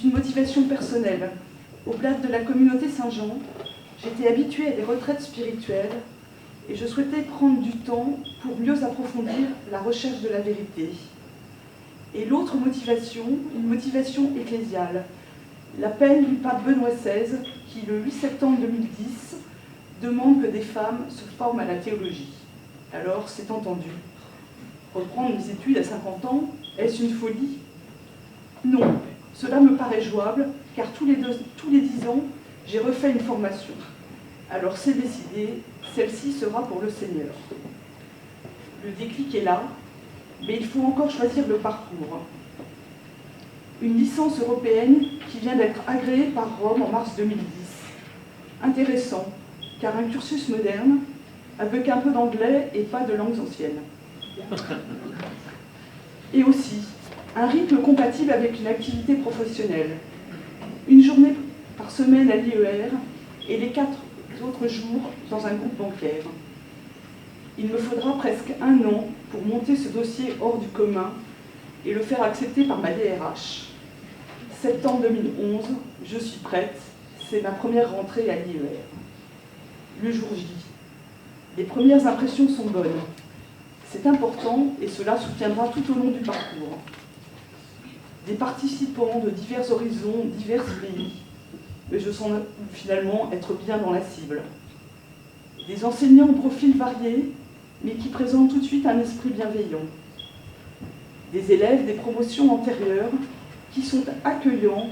une motivation personnelle. Au bled de la communauté Saint-Jean, j'étais habituée à des retraites spirituelles et je souhaitais prendre du temps pour mieux approfondir la recherche de la vérité. Et l'autre motivation, une motivation ecclésiale, l'appel du pape Benoît XVI qui, le 8 septembre 2010, demande que des femmes se forment à la théologie. Alors, c'est entendu. Reprendre mes études à 50 ans, est-ce une folie? Non, cela me paraît jouable, car tous les 10 ans, j'ai refait une formation. Alors c'est décidé, celle-ci sera pour le Seigneur. Le déclic est là, mais il faut encore choisir le parcours. Une licence européenne qui vient d'être agréée par Rome en mars 2010. Intéressant, car un cursus moderne, avec un peu d'anglais et pas de langues anciennes. Et aussi, un rythme compatible avec une activité professionnelle. Une journée par semaine à l'IER et les 4 autres jours dans un groupe bancaire. Il me faudra presque 1 an pour monter ce dossier hors du commun et le faire accepter par ma DRH. Septembre 2011, je suis prête, c'est ma première rentrée à l'IER. Le jour J. Les premières impressions sont bonnes. C'est important et cela soutiendra tout au long du parcours. Des participants de divers horizons, divers pays, mais je sens finalement être bien dans la cible. Des enseignants au profil varié, mais qui présentent tout de suite un esprit bienveillant. Des élèves des promotions antérieures qui sont accueillants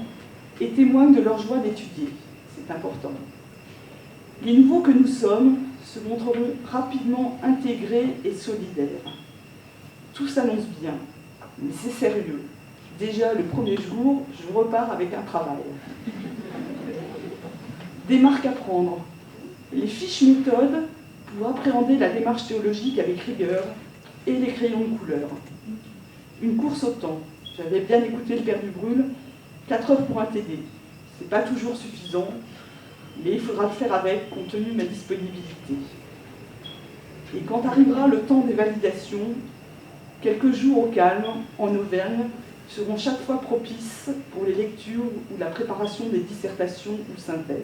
et témoignent de leur joie d'étudier. C'est important. Les nouveaux que nous sommes se montreront rapidement intégrés et solidaires. Tout s'annonce bien, mais c'est sérieux. Déjà, le premier jour, je repars avec un travail. Des marques à prendre. Les fiches méthodes pour appréhender la démarche théologique avec rigueur et les crayons de couleur. Une course au temps. J'avais bien écouté le Père Dubrul, 4 heures pour un TD. C'est pas toujours suffisant, mais il faudra le faire avec, compte tenu de ma disponibilité. Et quand arrivera le temps des validations, quelques jours au calme, en Auvergne, seront chaque fois propices pour les lectures ou la préparation des dissertations ou synthèses.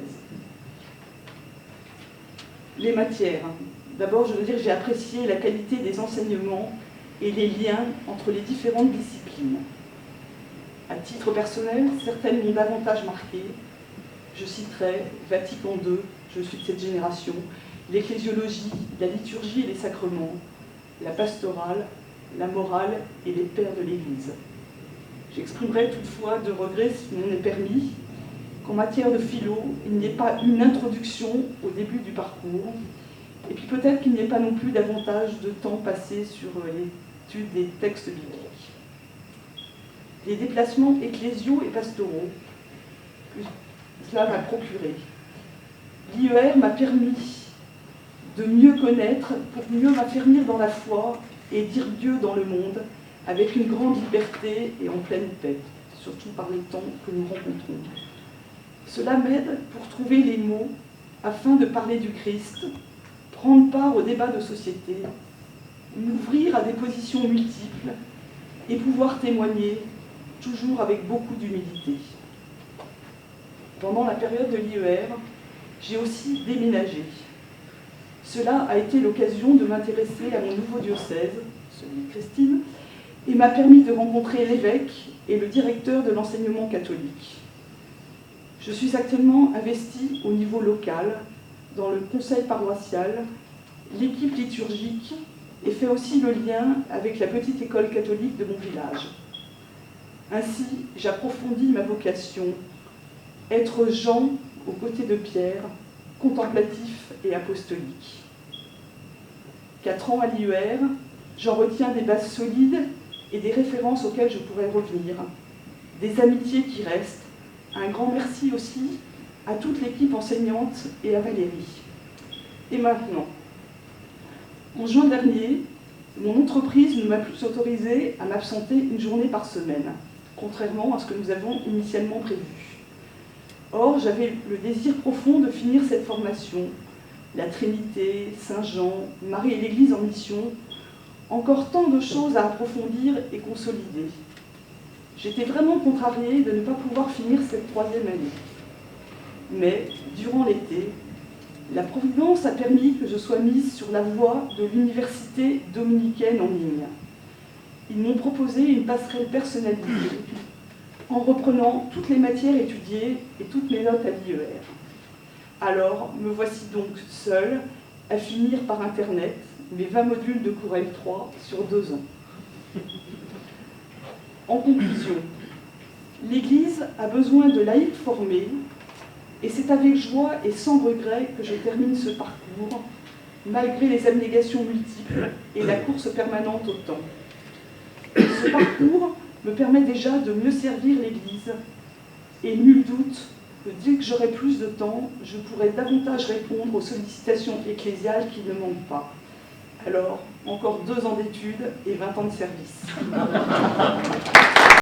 Les matières. D'abord, je veux dire que j'ai apprécié la qualité des enseignements et les liens entre les différentes disciplines. À titre personnel, certaines m'ont davantage marqué. Je citerai Vatican II, je suis de cette génération, l'ecclésiologie, la liturgie et les sacrements, la pastorale, la morale et les pères de l'Église. J'exprimerai toutefois de regrets, si m'en est permis, qu'en matière de philo, il n'y ait pas une introduction au début du parcours, et puis peut-être qu'il n'y ait pas non plus davantage de temps passé sur l'étude des textes bibliques. Les déplacements ecclésiaux et pastoraux, que cela m'a procuré. L'IER m'a permis de mieux connaître, pour mieux m'affermir dans la foi et dire Dieu dans le monde, avec une grande liberté et en pleine paix, surtout par les temps que nous rencontrons. Cela m'aide pour trouver les mots afin de parler du Christ, prendre part au débat de société, m'ouvrir à des positions multiples et pouvoir témoigner, toujours avec beaucoup d'humilité. Pendant la période de l'IER, j'ai aussi déménagé. Cela a été l'occasion de m'intéresser à mon nouveau diocèse, celui de Christine, et m'a permis de rencontrer l'évêque et le directeur de l'enseignement catholique. Je suis actuellement investie au niveau local, dans le conseil paroissial, l'équipe liturgique, et fais aussi le lien avec la petite école catholique de mon village. Ainsi, j'approfondis ma vocation, être Jean aux côtés de Pierre, contemplatif et apostolique. 4 ans à l'IER, j'en retiens des bases solides et des références auxquelles je pourrais revenir, des amitiés qui restent. Un grand merci aussi à toute l'équipe enseignante et à Valérie. Et maintenant, en juin dernier, mon entreprise ne m'a plus autorisé à m'absenter une journée par semaine, contrairement à ce que nous avons initialement prévu. Or, j'avais le désir profond de finir cette formation, la Trinité, Saint-Jean, Marie et l'Église en mission, encore tant de choses à approfondir et consolider. J'étais vraiment contrariée de ne pas pouvoir finir cette troisième année. Mais, durant l'été, la Providence a permis que je sois mise sur la voie de l'université dominicaine en ligne. Ils m'ont proposé une passerelle personnalisée en reprenant toutes les matières étudiées et toutes mes notes à l'IER. Alors, me voici donc seule à finir par Internet mes 20 modules de cours L3 sur 2 ans. En conclusion, l'Église a besoin de laïcs formés et c'est avec joie et sans regret que je termine ce parcours, malgré les abnégations multiples et la course permanente au temps. Ce parcours me permet déjà de mieux servir l'Église et nul doute que dès que j'aurai plus de temps, je pourrai davantage répondre aux sollicitations ecclésiales qui ne manquent pas. Alors, encore 2 ans d'études et 20 ans de service.